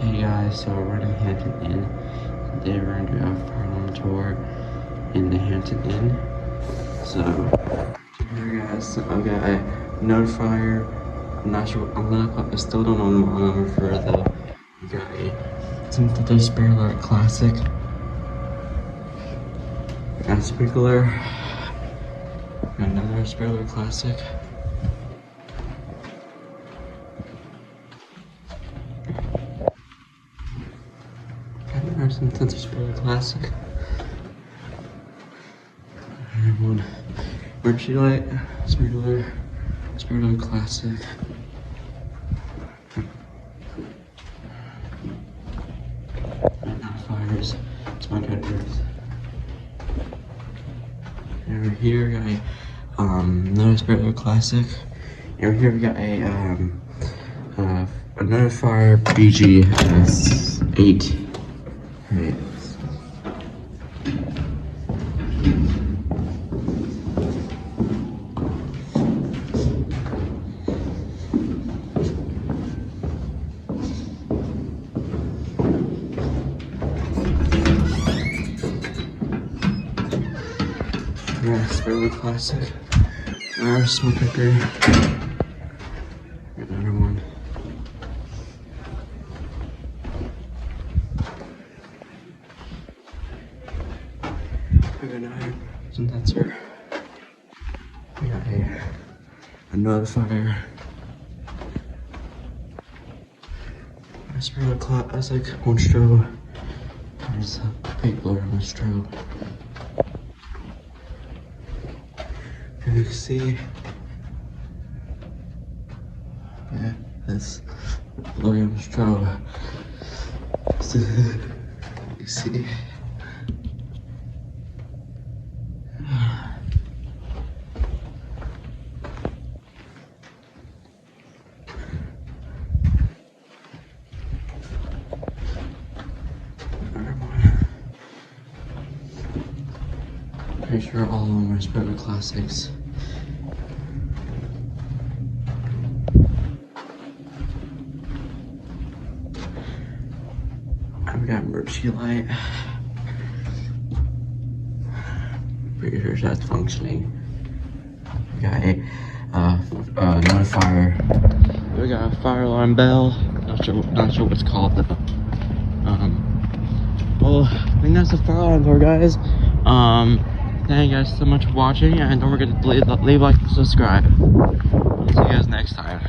Hey guys, so we're in Hampton Inn. Today we're gonna do a fire alarm tour in the Hampton Inn. So here guys, I've got a notifier. I'm not sure, I still don't know what I'm number for though. We got a synthetic sprinkler classic. Got a sprinkler. Got another sprinkler classic. Synthetic sprinkler classic. One emergency light, sprinkler classic. Not fires, it's my bedrooms. And over here we got a another sprinkler classic. And over here we got a another fire BGS8. Right. Yeah, sprinkler classic. Our smoke cooker. Another one. We got another condenser. We got another fire. A sprinkler classic, one strobe. There's a big blur on the strobe. And you can see, yeah, this blur on the strobe. So, you see. Pretty sure all of them are sprinkler classics. I've got emergency light. Pretty sure that's functioning. We got another fire. We got a fire alarm bell. Not sure what's called though. Well, I think that's the fire alarm for guys. Thank you guys so much for watching, and don't forget to leave a like and subscribe. I'll see you guys next time.